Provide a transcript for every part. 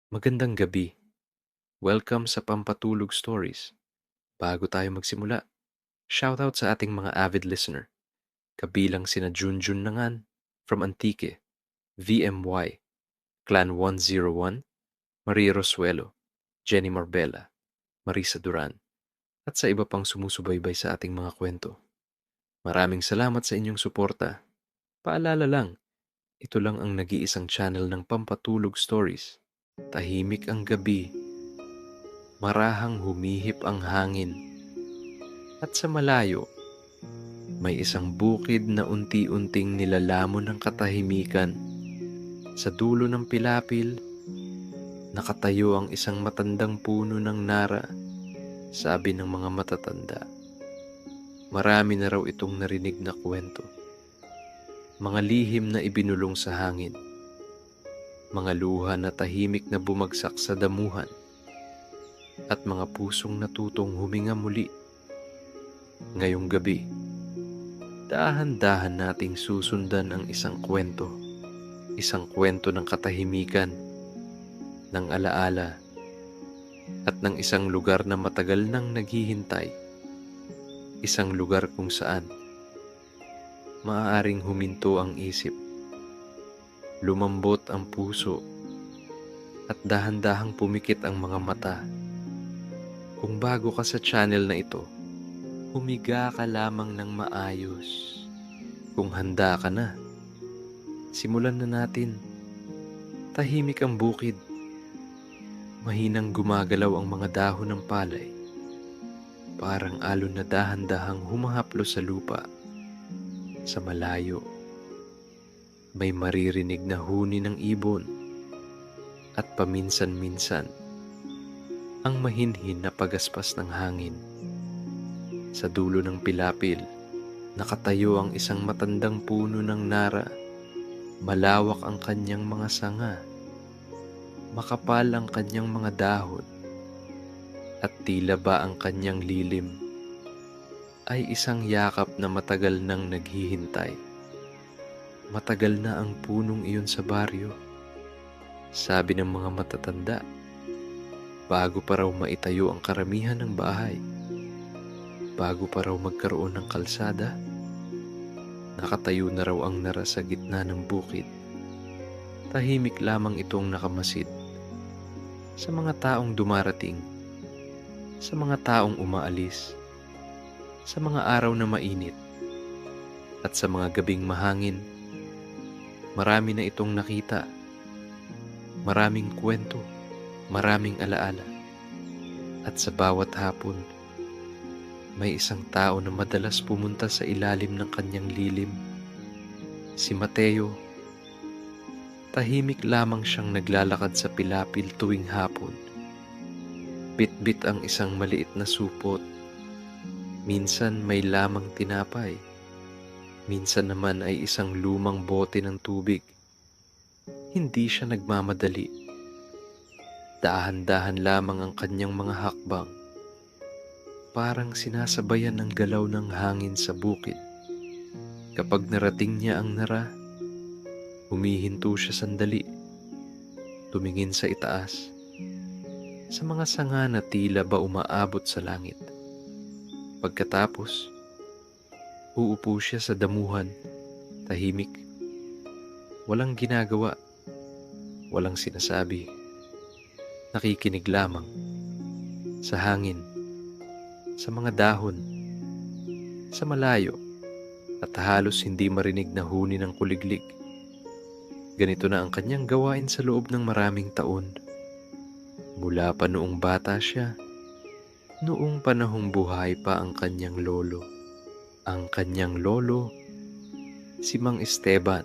Magandang gabi. Welcome sa Pampatulog Stories. Bago tayo magsimula, shoutout sa ating mga avid listener. Kabilang sina Junjun Nangan from Antique, VMY, Clan 101, Marie Rosuelo, Jenny Marbella, Marisa Duran, at sa iba pang sumusubaybay sa ating mga kwento. Maraming salamat sa inyong suporta. Paalala lang, ito lang ang nag-iisang channel ng Pampatulog Stories. Tahimik ang gabi, marahang humihip ang hangin, at sa malayo, may isang bukid na unti-unting nilalamon ng katahimikan. Sa dulo ng pilapil, nakatayo ang isang matandang puno ng nara, sabi ng mga matatanda. Marami na raw itong narinig na kwento. Mga lihim na ibinulong sa hangin. Mga luha na tahimik na bumagsak sa damuhan. At mga pusong natutong huminga muli. Ngayong gabi, dahan-dahan nating susundan ang isang kwento. Isang kwento ng katahimikan, ng alaala, at ng isang lugar na matagal nang naghihintay. Isang lugar kung saan maaaring huminto ang isip, lumambot ang puso, at dahan-dahang pumikit ang mga mata. Kung bago ka sa channel na ito, humiga ka lamang ng maayos. Kung handa ka na, simulan na natin. Tahimik ang bukid. Mahinang gumagalaw ang mga dahon ng palay. Parang alon na dahan-dahang humahaplo sa lupa. Sa malayo, may maririnig na huni ng ibon. At paminsan-minsan, ang mahinhin na pagaspas ng hangin. Sa dulo ng pilapil, nakatayo ang isang matandang puno ng nara. Malawak ang kanyang mga sanga. Makapal ang kanyang mga dahon. At tila ba ang kanyang lilim ay isang yakap na matagal nang naghihintay. Matagal na ang punong iyon sa baryo, sabi ng mga matatanda, bago pa raw maitayo ang karamihan ng bahay. Bago pa raw magkaroon ng kalsada, nakatayo na raw ang nara sa gitna ng bukid. Tahimik lamang itong nakamasid sa mga taong dumarating, sa mga taong umaalis, sa mga araw na mainit, at sa mga gabing mahangin. Marami na itong nakita, maraming kwento, maraming alaala, at sa bawat hapon, may isang tao na madalas pumunta sa ilalim ng kanyang lilim. Si Mateo. Tahimik lamang siyang naglalakad sa pilapil tuwing hapon. Bit-bit ang isang maliit na supot. Minsan may lamang tinapay. Minsan naman ay isang lumang bote ng tubig. Hindi siya nagmamadali. Dahan-dahan lamang ang kanyang mga hakbang. Parang sinasabayan ng galaw ng hangin sa bukid. Kapag narating niya ang nara, humihinto siya sandali, tumingin sa itaas, sa mga sanga na tila ba umaabot sa langit. Pagkatapos, uupo siya sa damuhan, tahimik, walang ginagawa, walang sinasabi, nakikinig lamang, sa hangin, sa mga dahon, sa malayo, at halos hindi marinig na huni ng kuliglig. Ganito na ang kanyang gawain sa loob ng maraming taon. Mula pa noong bata siya, noong panahong buhay pa ang kanyang lolo. Ang kanyang lolo, si Mang Esteban,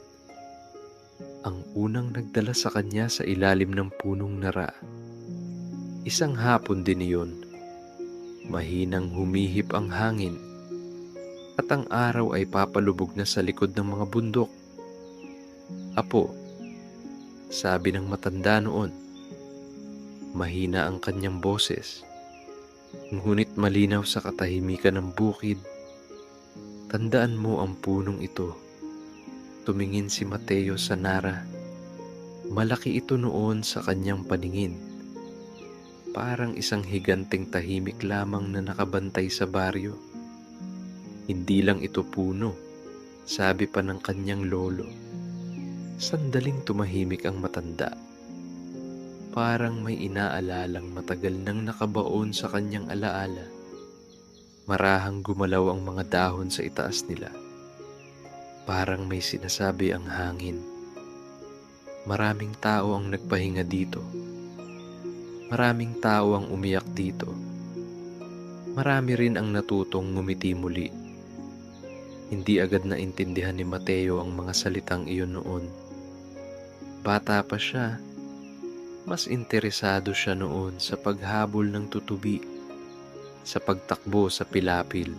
ang unang nagdala sa kanya sa ilalim ng punong nara. Isang hapon din iyon, mahinang humihip ang hangin, at ang araw ay papalubog na sa likod ng mga bundok. Apo, sabi ng matanda noon. Mahina ang kanyang boses, ngunit malinaw sa katahimikan ng bukid. Tandaan mo ang punong ito. Tumingin si Mateo sa nara. Malaki ito noon sa kanyang paningin, parang isang higanting tahimik lamang na nakabantay sa baryo. Hindi lang ito puno, sabi pa ng kanyang lolo. Sandaling tumahimik ang matanda. Parang may inaalalang matagal nang nakabaon sa kanyang alaala. Marahang gumalaw ang mga dahon sa itaas nila. Parang may sinasabi ang hangin. Maraming tao ang nagpahinga dito. Maraming tao ang umiyak dito. Marami rin ang natutong ngumiti muli. Hindi agad naintindihan ni Mateo ang mga salitang iyon noon. Bata pa siya, mas interesado siya noon sa paghabol ng tutubi, sa pagtakbo sa pilapil,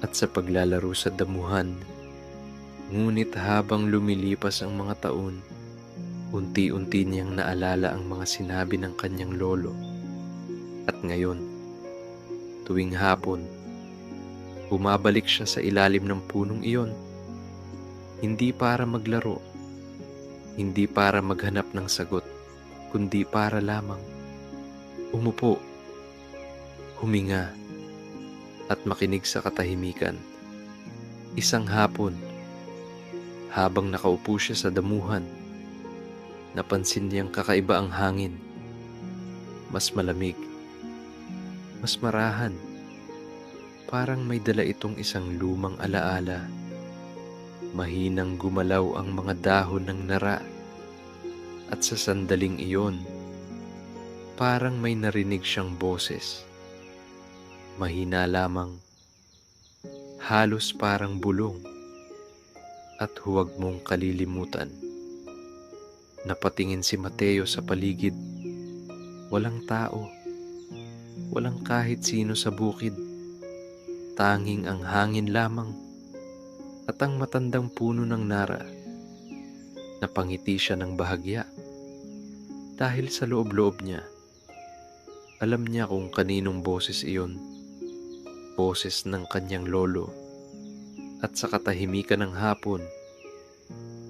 at sa paglalaro sa damuhan. Ngunit habang lumilipas ang mga taon, unti-unti niyang naalala ang mga sinabi ng kanyang lolo. At ngayon, tuwing hapon, bumabalik siya sa ilalim ng punong iyon. Hindi para maglaro, hindi para maghanap ng sagot, kundi para lamang umupo, huminga, at makinig sa katahimikan. Isang hapon, habang nakaupo siya sa damuhan, napansin niyang kakaiba ang hangin. Mas malamig, mas marahan. Parang may dala itong isang lumang alaala. Mahinang gumalaw ang mga dahon ng nara. At sa sandaling iyon, parang may narinig siyang boses. Mahina lamang, halos parang bulong. At huwag mong kalilimutan. Napatingin si Mateo sa paligid. Walang tao. Walang kahit sino sa bukid. Tanging ang hangin lamang at ang matandang puno ng nara. Napangiti siya ng bahagya. Dahil sa loob-loob niya, alam niya kung kaninong boses iyon. Boses ng kanyang lolo. At sa katahimikan ng hapon,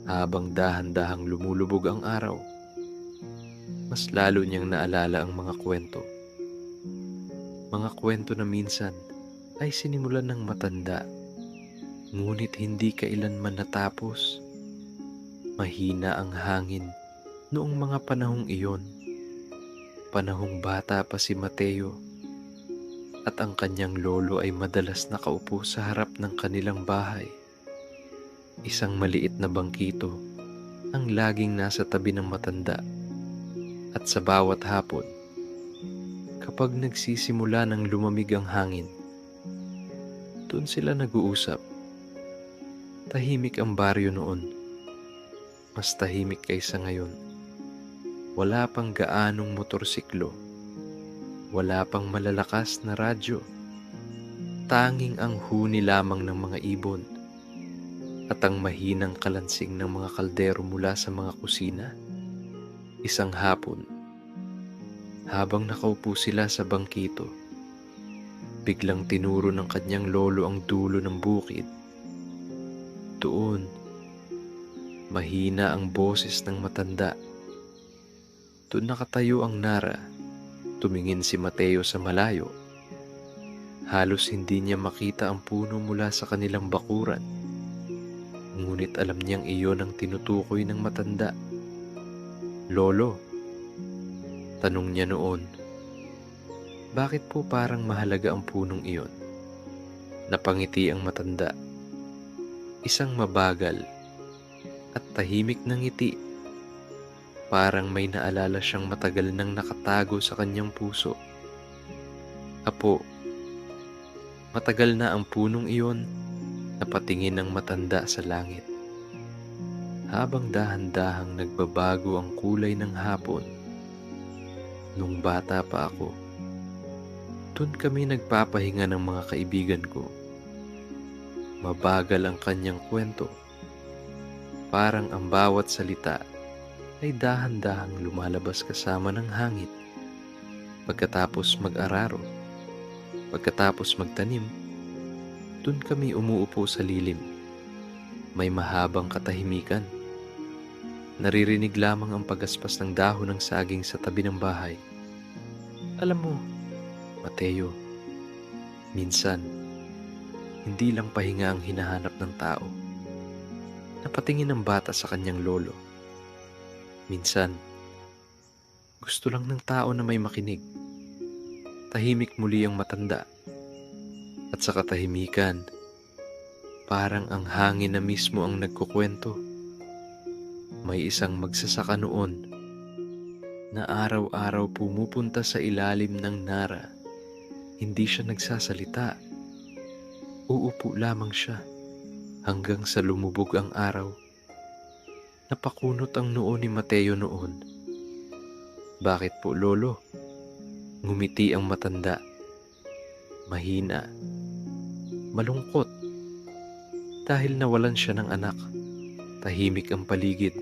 habang dahan-dahang lumulubog ang araw, mas lalo niyang naalala ang mga kwento. Mga kwento na minsan ay sinimulan ng matanda, ngunit hindi kailanman natapos. Mahina ang hangin noong mga panahong iyon, panahong bata pa si Mateo, at ang kanyang lolo ay madalas nakaupo sa harap ng kanilang bahay. Isang maliit na bangkito ang laging nasa tabi ng matanda. At sa bawat hapon, kapag nagsisimula ng lumamig ang hangin, doon sila nag-uusap. Tahimik ang baryo noon. Mas tahimik kaysa ngayon. Wala pang gaanong motorsiklo. Wala pang malalakas na radyo. Tanging ang huni lamang ng mga ibon at ang mahinang kalansing ng mga kaldero mula sa mga kusina. Isang hapon, habang nakaupo sila sa bangkito, biglang tinuro ng kanyang lolo ang dulo ng bukid. Doon, mahina ang boses ng matanda. Doon nakatayo ang nara. Tumingin si Mateo sa malayo. Halos hindi niya makita ang puno mula sa kanilang bakuran. Ngunit alam niyang iyon ang tinutukoy ng matanda. Lolo, tanong niya noon, bakit po parang mahalaga ang punong iyon? Napangiti ang matanda. Isang mabagal at tahimik na ngiti. Parang may naalala siyang matagal nang nakatago sa kanyang puso. Apo, matagal na ang punong iyon. Napatingin ang matanda sa langit. Habang dahan-dahang nagbabago ang kulay ng hapon. Nung bata pa ako, doon kami nagpapahinga ng mga kaibigan ko. Mabagal ang kanyang kwento. Parang ang bawat salita ay dahan-dahang lumalabas kasama ng hangin. Pagkatapos mag-araro, pagkatapos magtanim, dun kami umuupo sa lilim. May mahabang katahimikan. Naririnig lamang ang pagaspas ng dahon ng saging sa tabi ng bahay. Alam mo, Mateo, minsan, hindi lang pahinga ang hinahanap ng tao. Napatingin ng bata sa kanyang lolo. Minsan, gusto lang ng tao na may makinig. Tahimik muli ang matanda. At sa katahimikan, parang ang hangin na mismo ang nagkukwento. May isang magsasaka noon na araw-araw pumupunta sa ilalim ng nara. Hindi siya nagsasalita. Uupo lamang siya hanggang sa lumubog ang araw. Napakunot ang noo ni Mateo noon. Bakit po, lolo? Ngumiti ang matanda. Mahina. Malungkot. Dahil nawalan siya ng anak. Tahimik ang paligid.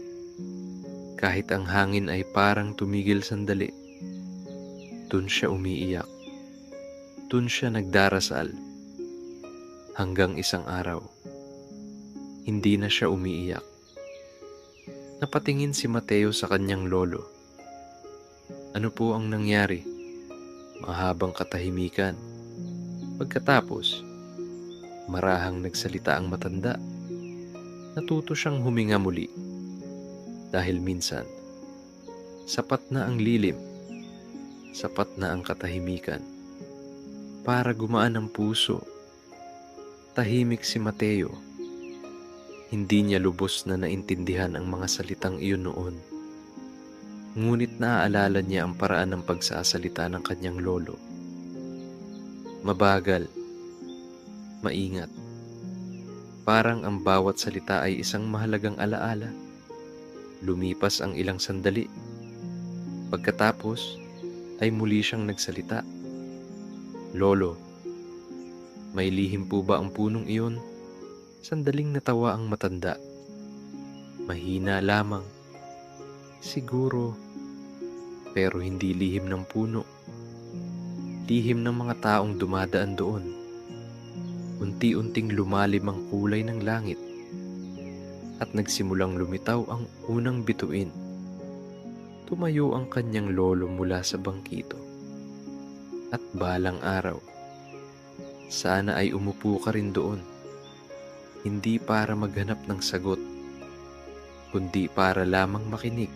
Kahit ang hangin ay parang tumigil sandali. Dun siya umiiyak. Dun siya nagdarasal. Hanggang isang araw, hindi na siya umiiyak. Napatingin si Mateo sa kanyang lolo. Ano po ang nangyari? Mahabang katahimikan. Pagkatapos, marahang nagsalita ang matanda. Natuto siyang huminga muli. Dahil minsan, sapat na ang lilim, sapat na ang katahimikan, para gumaan ang puso. Tahimik si Mateo. Hindi niya lubos na naintindihan ang mga salitang iyon noon. Ngunit naaalala niya ang paraan ng pagsasalita ng kanyang lolo. Mabagal, maingat. Parang ang bawat salita ay isang mahalagang alaala. Lumipas ang ilang sandali. Pagkatapos ay muli siyang nagsalita. Lolo, may lihim po ba ang punong iyon? Sandaling natawa ang matanda. Mahina lamang. Siguro, pero hindi lihim ng puno. Lihim ng mga taong dumadaan doon. Unti-unting lumalim ang kulay ng langit at nagsimulang lumitaw ang unang bituin. Tumayo ang kanyang lolo mula sa bangkito. At balang araw, sana ay umupo ka rin doon. Hindi para maghanap ng sagot, kundi para lamang makinig.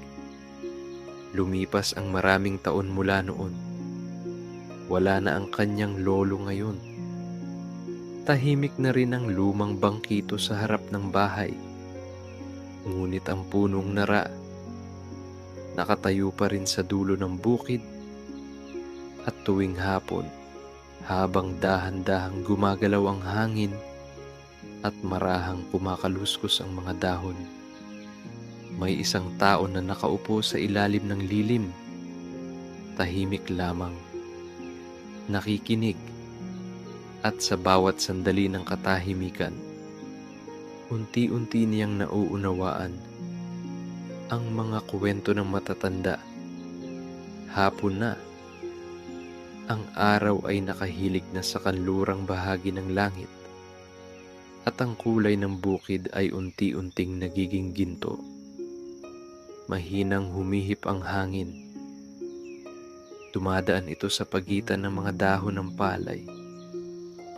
Lumipas ang maraming taon mula noon. Wala na ang kanyang lolo ngayon. Tahimik na rin ang lumang bangkito sa harap ng bahay. Ngunit ang punong nara, nakatayo pa rin sa dulo ng bukid. At tuwing hapon, habang dahan-dahang gumagalaw ang hangin at marahang kumakaluskos ang mga dahon, may isang tao na nakaupo sa ilalim ng lilim. Tahimik lamang, nakikinig, at sa bawat sandali ng katahimikan, unti-unti niyang nauunawaan ang mga kwento ng matatanda. Hapon na. Ang araw ay nakahilig na sa kanlurang bahagi ng langit at ang kulay ng bukid ay unti-unting nagiging ginto. Mahinang humihip ang hangin. Dumadaan ito sa pagitan ng mga dahon ng palay.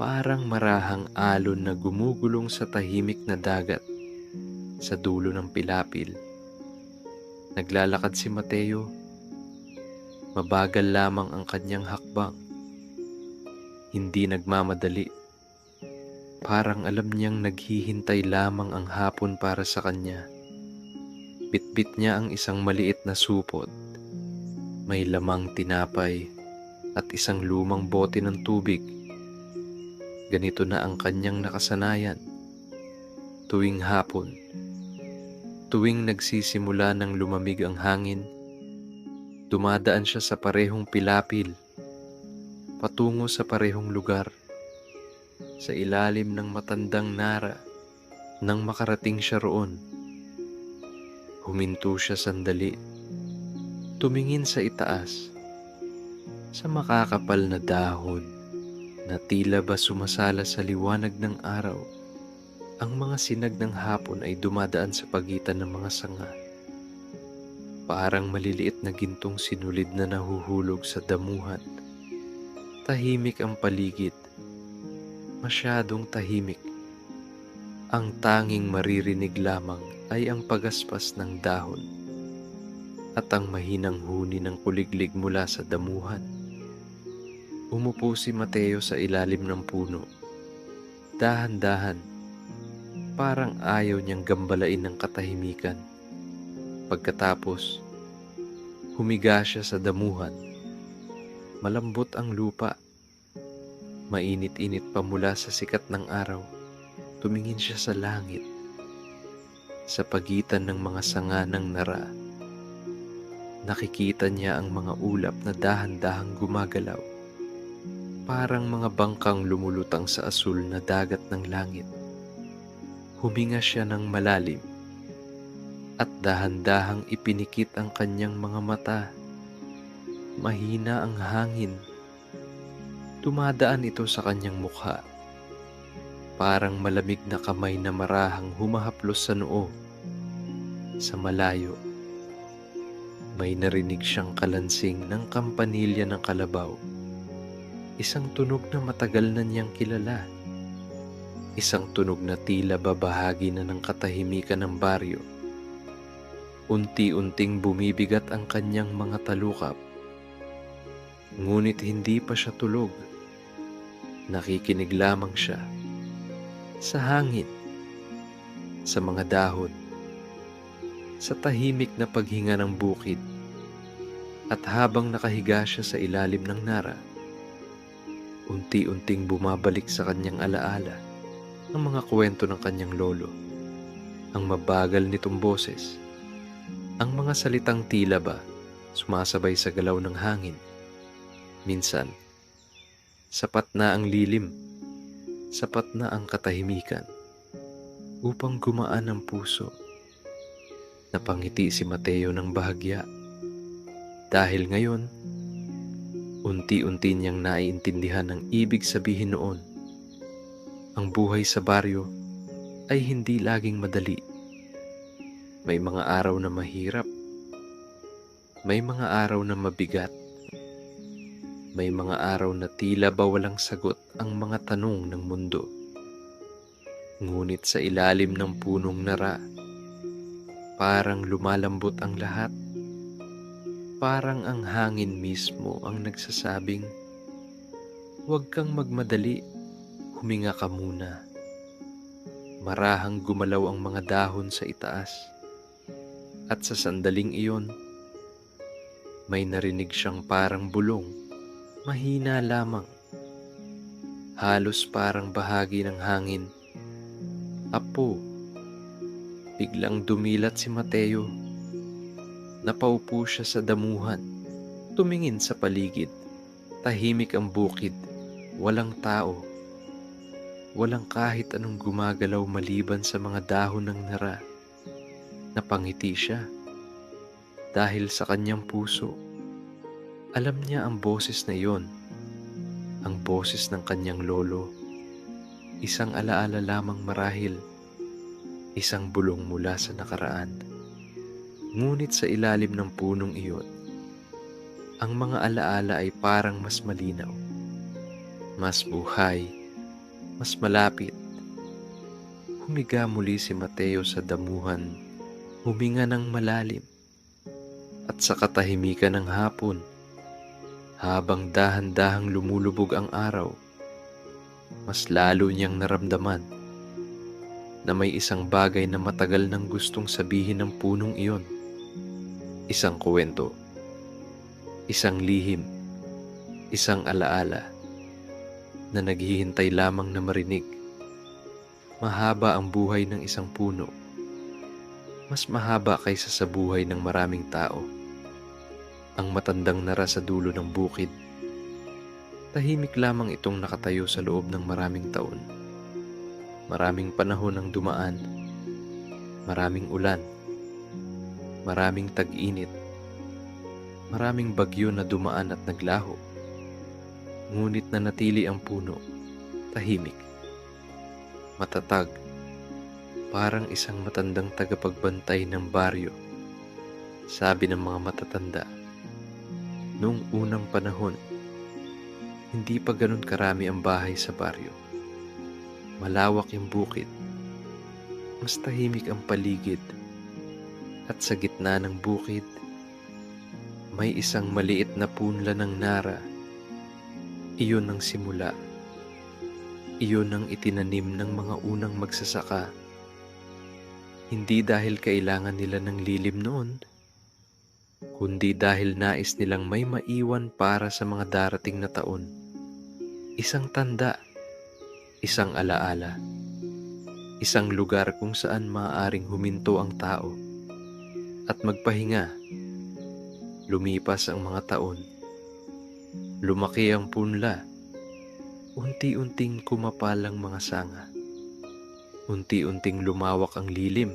Parang marahang alon na gumugulong sa tahimik na dagat sa dulo ng pilapil. Naglalakad si Mateo. Mabagal lamang ang kanyang hakbang. Hindi nagmamadali. Parang alam niyang naghihintay lamang ang hapon para sa kanya. Bitbit niya ang isang maliit na supot. May lamang tinapay at isang lumang bote ng tubig. Ganito na ang kanyang nakasanayan. Tuwing hapon, tuwing nagsisimula ng lumamig ang hangin, dumadaan siya sa parehong pilapil, patungo sa parehong lugar, sa ilalim ng matandang nara. Nang makarating siya roon, huminto siya sandali, tumingin sa itaas, sa makakapal na dahon na tila ba sumasala sa liwanag ng araw. Ang mga sinag ng hapon ay dumadaan sa pagitan ng mga sanga. Parang maliliit na gintong sinulid na nahuhulog sa damuhan. Tahimik ang paligid, masyadong tahimik. Ang tanging maririnig lamang ay ang pagaspas ng dahon at ang mahinang huni ng kuliglig mula sa damuhan. Umupo si Mateo sa ilalim ng puno. Dahan-dahan, parang ayaw niyang gambalain ng katahimikan. Pagkatapos, humiga siya sa damuhan. Malambot ang lupa. Mainit-init pa mula sa sikat ng araw. Tumingin siya sa langit. Sa pagitan ng mga sanga ng nara, nakikita niya ang mga ulap na dahan-dahang gumagalaw. Parang mga bangkang lumulutang sa asul na dagat ng langit. Huminga siya ng malalim at dahan-dahang ipinikit ang kanyang mga mata. Mahina ang hangin. Dumadaan ito sa kanyang mukha. Parang malamig na kamay na marahang humahaplos sa noo. Sa malayo, may narinig siyang kalansing ng kampanilya ng kalabaw. Isang tunog na matagal na niyang kilala. Isang tunog na tila babahagi na ng katahimikan ng baryo. Unti-unting bumibigat ang kanyang mga talukap. Ngunit hindi pa siya tulog. Nakikinig lamang siya. Sa hangin, sa mga dahon, sa tahimik na paghinga ng bukid. At habang nakahiga siya sa ilalim ng nara, unti-unting bumabalik sa kanyang alaala ang mga kwento ng kanyang lolo. Ang mabagal nitong boses, ang mga salitang tila ba sumasabay sa galaw ng hangin. Minsan, sapat na ang lilim, sapat na ang katahimikan upang gumaan ang puso. Napangiti si Mateo ng bahagya dahil ngayon, unti-unti niyang naiintindihan ang ibig sabihin noon. Ang buhay sa baryo ay hindi laging madali. May mga araw na mahirap. May mga araw na mabigat. May mga araw na tila ba walang sagot ang mga tanong ng mundo. Ngunit sa ilalim ng punong nara, parang lumalambot ang lahat. Parang ang hangin mismo ang nagsasabing, "Huwag kang magmadali, huminga ka muna." Marahang gumalaw ang mga dahon sa itaas. At sa sandaling iyon, may narinig siyang parang bulong, mahina lamang. Halos parang bahagi ng hangin. "Apo." Biglang dumilat si Mateo. Napaupo siya sa damuhan, tumingin sa paligid. Tahimik ang bukid, walang tao. Walang kahit anong gumagalaw maliban sa mga dahon ng nara. Napangiti siya dahil sa kanyang puso. Alam niya ang boses na iyon, ang boses ng kanyang lolo. Isang alaala lamang marahil, isang bulong mula sa nakaraan. Ngunit sa ilalim ng punong iyon, ang mga alaala ay parang mas malinaw, mas buhay, mas malapit. Humiga muli si Mateo sa damuhan, huminga ng malalim, at sa katahimikan ng hapon, habang dahan-dahang lumulubog ang araw, mas lalo niyang naramdaman na may isang bagay na matagal nang gustong sabihin ng punong iyon. Isang kwento, isang lihim, isang alaala na naghihintay lamang na marinig. Mahaba ang buhay ng isang puno. Mas mahaba kaysa sa buhay ng maraming tao. Ang matandang nara sa dulo ng bukid. Tahimik lamang itong nakatayo sa loob ng maraming taon. Maraming panahon ang dumaan. Maraming ulan. Maraming tag-init. Maraming bagyo na dumaan at naglaho. Ngunit nanatili ang puno, tahimik, matatag, parang isang matandang tagapagbantay ng baryo. Sabi ng mga matatanda, noong unang panahon, hindi pa ganun karami ang bahay sa baryo. Malawak yung bukid, mas tahimik ang paligid, at sa gitna ng bukid, may isang maliit na punla ng nara. Iyon ang simula. Iyon ang itinanim ng mga unang magsasaka. Hindi dahil kailangan nila ng lilim noon, kundi dahil nais nilang may maiwan para sa mga darating na taon. Isang tanda, isang alaala, isang lugar kung saan maaaring huminto ang tao at magpahinga. Lumipas ang mga taon. Lumaki ang punla. Unti-unting kumapal ang mga sanga. Unti-unting lumawak ang lilim.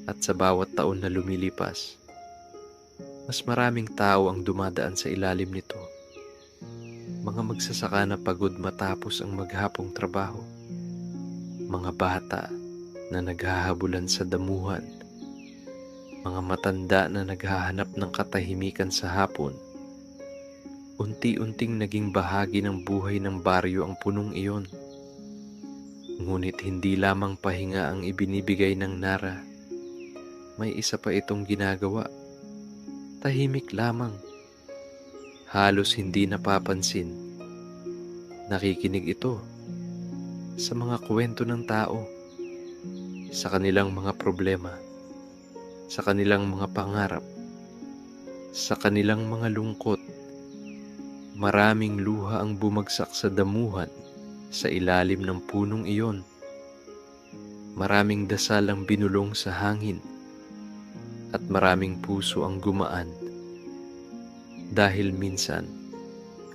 At sa bawat taon na lumilipas, mas maraming tao ang dumadaan sa ilalim nito. Mga magsasaka na pagod matapos ang maghapong trabaho. Mga bata na naghahabulan sa damuhan. Mga matanda na naghahanap ng katahimikan sa hapon. Unti-unting naging bahagi ng buhay ng baryo ang punong iyon. Ngunit hindi lamang pahinga ang ibinibigay ng nara. May isa pa itong ginagawa. Tahimik lamang. Halos hindi napapansin. Nakikinig ito sa mga kwento ng tao, sa kanilang mga problema, sa kanilang mga pangarap, sa kanilang mga lungkot. Maraming luha ang bumagsak sa damuhan sa ilalim ng punong iyon. Maraming dasal ang binulong sa hangin at maraming puso ang gumaan. Dahil minsan,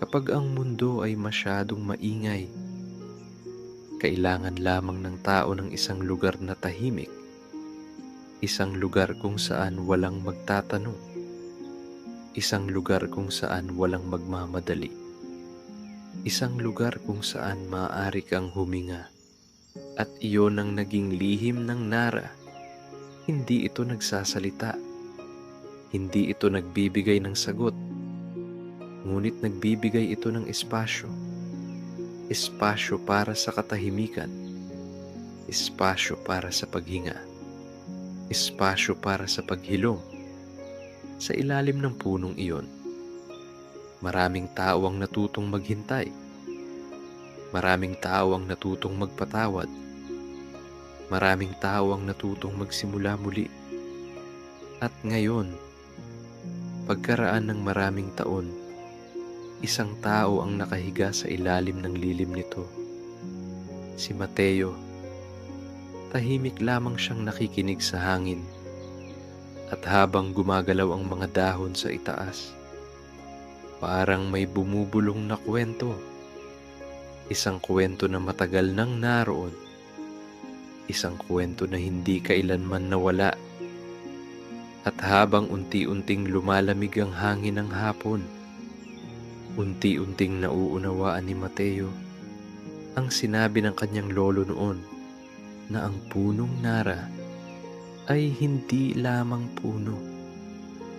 kapag ang mundo ay masyadong maingay, kailangan lamang ng tao ng isang lugar na tahimik, isang lugar kung saan walang magtatanong, isang lugar kung saan walang magmamadali, isang lugar kung saan maaari kang huminga. At iyon ang naging lihim ng nara. Hindi ito nagsasalita, hindi ito nagbibigay ng sagot, ngunit nagbibigay ito ng espasyo. Espasyo para sa katahimikan, espasyo para sa paghinga, espasyo para sa paghilom. Sa ilalim ng punong iyon, maraming tao ang natutong maghintay. Maraming tao ang natutong magpatawad. Maraming tao ang natutong magsimula muli. At ngayon, pagkaraan ng maraming taon, isang tao ang nakahiga sa ilalim ng lilim nito. Si Mateo. Tahimik lamang siyang nakikinig sa hangin. At habang gumagalaw ang mga dahon sa itaas, parang may bumubulong na kwento. Isang kwento na matagal nang naroon. Isang kwento na hindi kailanman nawala. At habang unti-unting lumalamig ang hangin ng hapon, unti-unting nauunawaan ni Mateo ang sinabi ng kanyang lolo noon na ang punong nara ay hindi lamang puno.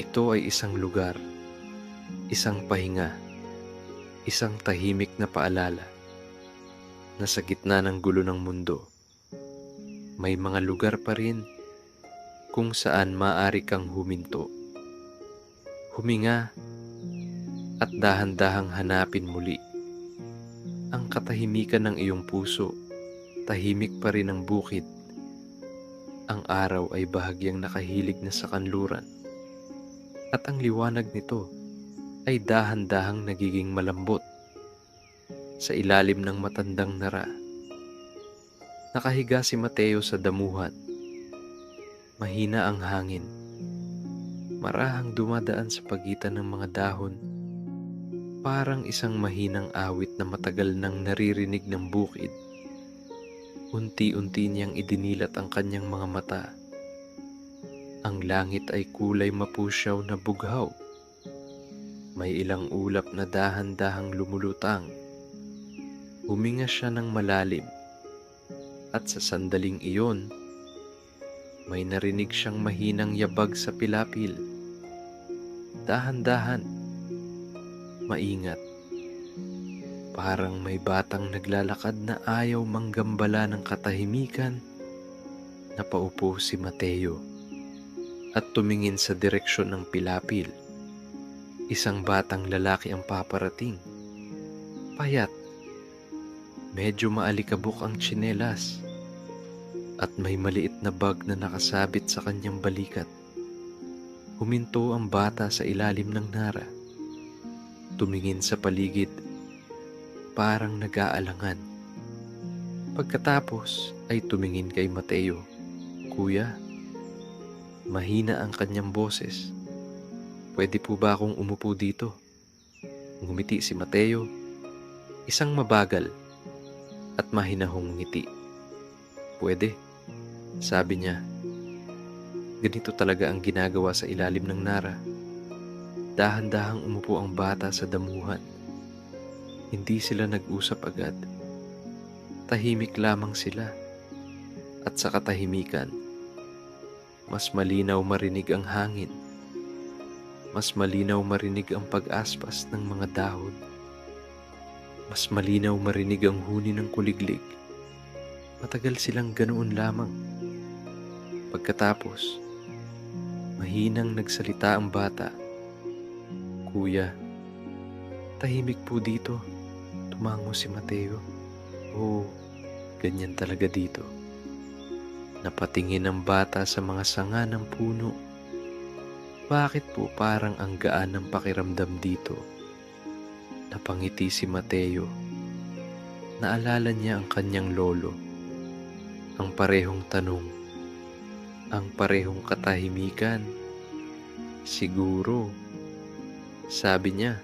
Ito ay isang lugar, isang pahinga, isang tahimik na paalala na sa gitna ng gulo ng mundo, may mga lugar pa rin kung saan maaari kang huminto, huminga, at dahan-dahang hanapin muli ang katahimikan ng iyong puso. Tahimik pa rin ang bukid. Ang araw ay bahagyang nakahilig na sa kanluran, at ang liwanag nito ay dahan-dahang nagiging malambot. Sa ilalim ng matandang nara, nakahiga si Mateo sa damuhan. Mahina ang hangin. Marahang dumadaan sa pagitan ng mga dahon. Parang isang mahinang awit na matagal nang naririnig ng bukid. Unti-unti niyang idinilat ang kanyang mga mata. Ang langit ay kulay mapusyaw na bughaw. May ilang ulap na dahan-dahang lumulutang. Huminga siya ng malalim. At sa sandaling iyon, May narinig siyang mahinang yabag sa pilapil. Dahan-dahan, maingat. Parang may batang naglalakad na ayaw manggambala ng katahimikan. Napaupo si Mateo at tumingin sa direksyon ng pilapil. Isang batang lalaki ang paparating. Payat, medyo maalikabok ang tsinelas, at may maliit na bag na nakasabit sa kanyang balikat. Huminto ang bata sa ilalim ng nara. Tumingin sa paligid, parang nag-aalangan. Pagkatapos ay tumingin kay Mateo. "Kuya," mahina ang kanyang boses, "pwede po ba akong umupo dito?" Ngumiti si Mateo, isang mabagal at mahinahong ngiti. "Pwede," sabi niya. Ganito talaga ang ginagawa sa ilalim ng nara. Dahan-dahang umupo ang bata sa damuhan. Hindi sila nag-usap agad. Tahimik lamang sila. At sa katahimikan, mas malinaw marinig ang hangin. Mas malinaw marinig ang pag-aspas ng mga dahon. Mas malinaw marinig ang huni ng kuliglig. Matagal silang ganoon lamang. Pagkatapos, mahinang nagsalita ang bata. "Kuya, tahimik po dito." Tumango si Mateo. "Oo, ganyan talaga dito." Napatingin ang bata sa mga sanga ng puno. "Bakit po parang ang gaan ng pakiramdam dito?" Napangiti si Mateo. Naalala niya ang kanyang lolo. Ang parehong tanong. Ang parehong katahimikan. "Siguro," sabi niya,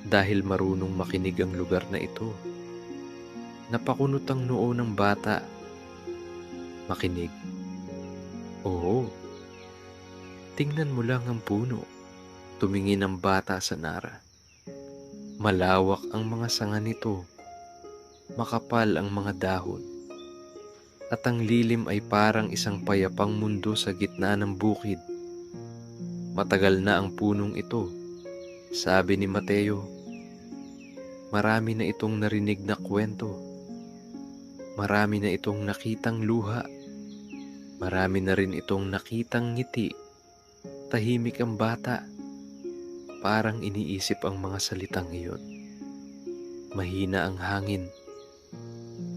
dahil marunong makinig ang lugar na ito. Napakunot ang noo ng bata. "Makinig?" "Oo." "Tingnan mo lang ang puno." Tumingin ang bata sa nara. Malawak ang mga sanga nito. Makapal ang mga dahon. At ang lilim ay parang isang payapang mundo sa gitna ng bukid. "Matagal na ang punong ito," sabi ni Mateo. "Marami na itong narinig na kwento. Marami na itong nakitang luha. Marami na rin itong nakitang ngiti." Tahimik ang bata. Parang iniisip ang mga salitang iyon. Mahina ang hangin.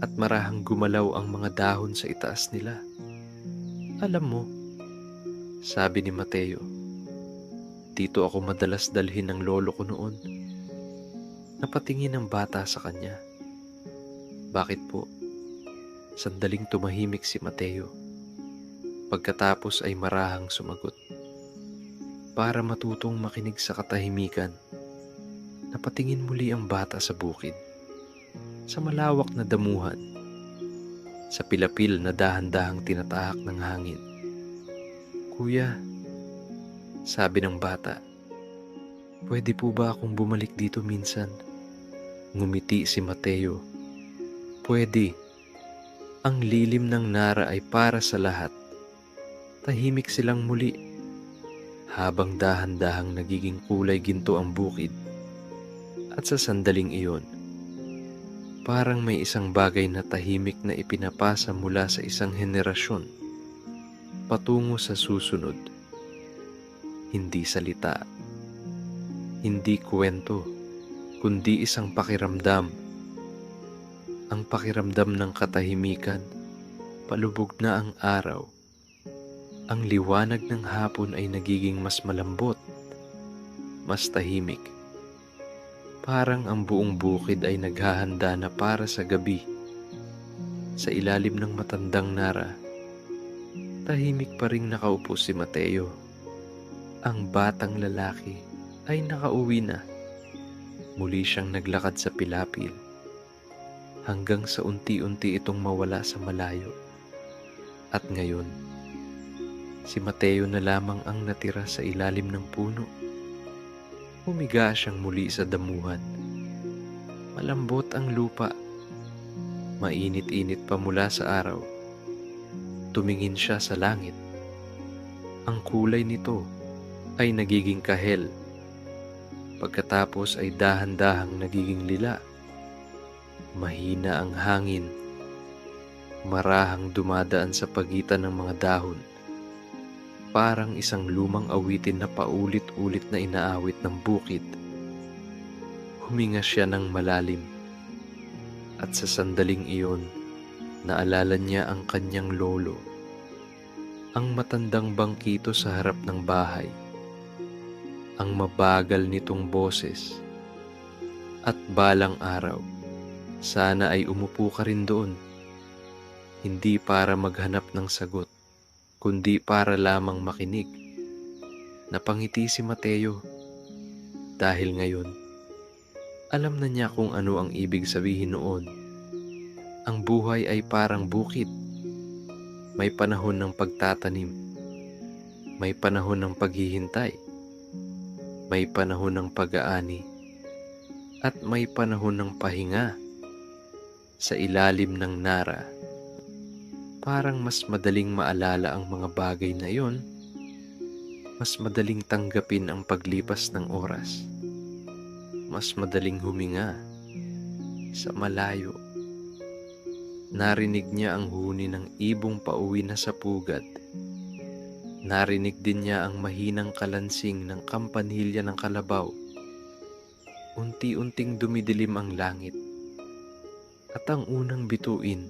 At marahang gumalaw ang mga dahon sa itaas nila. "Alam mo," sabi ni Mateo, "dito ako madalas dalhin ng lolo ko noon." Napatingin ang bata sa kanya. "Bakit po?" Sandaling tumahimik si Mateo. Pagkatapos ay marahang sumagot. Para matutong makinig sa katahimikan, napatingin muli ang bata sa bukid, sa malawak na damuhan, sa pilapil na dahan-dahang tinatahak ng hangin. "Kuya," sabi ng bata, "pwede po ba akong bumalik dito minsan?" Ngumiti si Mateo. "Pwede." Ang lilim ng nara ay para sa lahat. Tahimik silang muli, habang dahan-dahang nagiging kulay ginto ang bukid. At sa sandaling iyon, parang may isang bagay na tahimik na ipinapasa mula sa isang henerasyon patungo sa susunod. Hindi salita, hindi kwento, kundi isang pakiramdam. Ang pakiramdam ng katahimikan. Palubog na ang araw. Ang liwanag ng hapon ay nagiging mas malambot, mas tahimik. Parang ang buong bukid ay naghahanda na para sa gabi. Sa ilalim ng matandang nara, tahimik pa ring nakaupo si Mateo. Ang batang lalaki ay nakauwi na. Muli siyang naglakad sa pilapil, hanggang sa unti-unti itong mawala sa malayo. At ngayon, si Mateo na lamang ang natira sa ilalim ng puno. Humiga siyang muli sa damuhan. Malambot ang lupa. Mainit-init pa mula sa araw. tumingin siya sa langit, ang kulay nito ay nagiging kahel. Pagkatapos ay dahan-dahang nagiging lila. Mahina ang hangin, marahang dumadaan sa pagitan ng mga dahon. Parang isang lumang awitin na paulit-ulit na inaawit ng bukid. Huminga siya ng malalim, at sa sandaling iyon, naalala niya ang kanyang lolo, ang matandang bangkito sa harap ng bahay, ang mabagal nitong boses, at balang araw, sana ay umupo ka rin doon, hindi para maghanap ng sagot, kundi para lamang makinig. Napangiti si Mateo dahil ngayon, alam na niya kung ano ang ibig sabihin noon. Ang buhay ay parang bukid. May panahon ng pagtatanim, may panahon ng paghihintay, may panahon ng pag-aani, at may panahon ng pahinga. Sa ilalim ng nara, parang mas madaling maalala ang mga bagay na iyon, mas madaling tanggapin ang paglipas ng oras, mas madaling huminga sa malayo. Narinig niya ang huni ng ibong pauwi na sa pugad. Narinig din niya ang mahinang kalansing ng kampanilya ng kalabaw. Unti-unting dumidilim ang langit, at ang unang bituin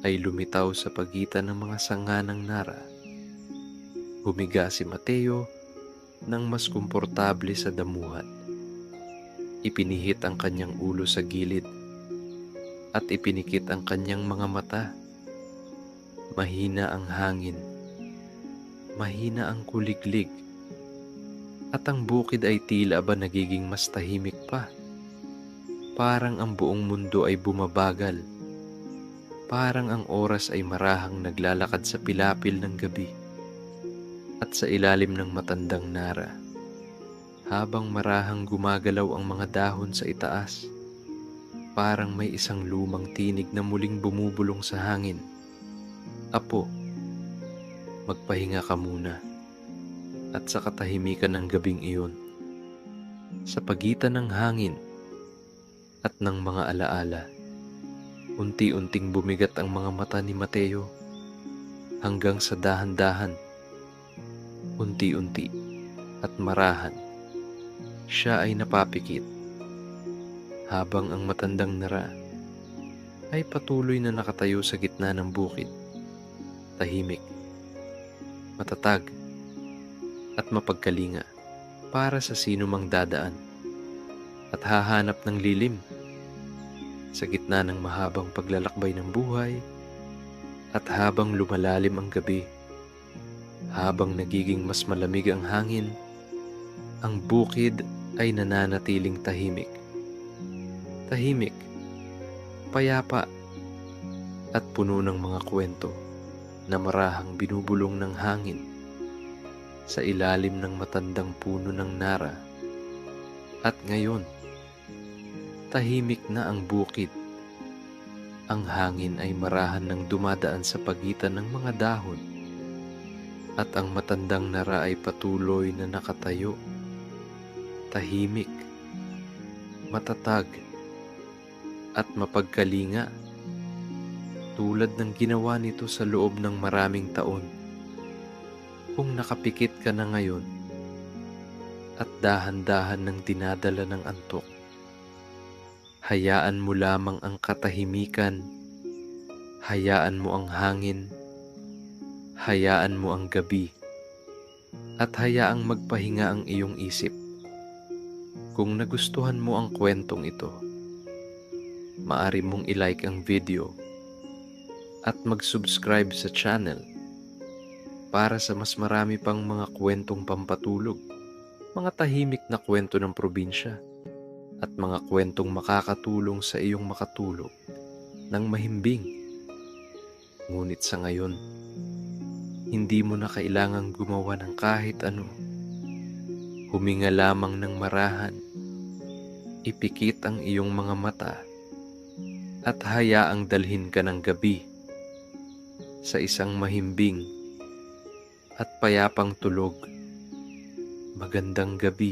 ay lumitaw sa pagitan ng mga sanga ng nara. Humiga si Mateo nang mas komportable sa damuhan. Ipinihit ang kanyang ulo sa gilid at ipinikit ang kanyang mga mata. Mahina ang hangin, mahina ang kuliglig, at ang bukid ay tila ba nagiging mas tahimik pa. Parang ang buong mundo ay bumabagal. Parang ang oras ay marahang naglalakad sa pilapil ng gabi. At sa ilalim ng matandang nara, habang marahang gumagalaw ang mga dahon sa itaas, parang may isang lumang tinig na muling bumubulong sa hangin. Apo, magpahinga ka muna. At sa katahimikan ng gabing iyon, sa pagitan ng hangin at ng mga alaala, unti-unting bumigat ang mga mata ni Mateo hanggang sa dahan-dahan, unti-unti at marahan, siya ay napapikit habang ang matandang nara ay patuloy na nakatayo sa gitna ng bukid, tahimik, matatag at mapagkalinga para sa sino mang dadaan at hahanap ng lilim sa gitna ng mahabang paglalakbay ng buhay. At habang lumalalim ang gabi, habang nagiging mas malamig ang hangin, ang bukid ay nananatiling tahimik. Tahimik, payapa, at puno ng mga kwento na marahang binubulong ng hangin sa ilalim ng matandang puno ng nara. At ngayon, tahimik na ang bukid. Ang hangin ay marahan ng dumadaan sa pagitan ng mga dahon, at ang matandang nara ay patuloy na nakatayo, tahimik, matatag, at mapagkalinga, tulad ng ginawa nito sa loob ng maraming taon. Kung nakapikit ka na ngayon at dahan-dahan ng dinadala ng antok, hayaan mo lamang ang katahimikan, hayaan mo ang hangin, hayaan mo ang gabi, at hayaang magpahinga ang iyong isip. Kung nagustuhan mo ang kwentong ito, maaari mong i-like ang video at mag-subscribe sa channel para sa mas marami pang mga kwentong pampatulog, mga tahimik na kwento ng probinsya, at mga kwentong makakatulong sa iyong makatulog ng mahimbing. Ngunit sa ngayon, hindi mo na kailangang gumawa ng kahit ano. Huminga lamang ng marahan, ipikit ang iyong mga mata, at hayaang dalhin ka ng gabi sa isang mahimbing at payapang tulog. Magandang gabi.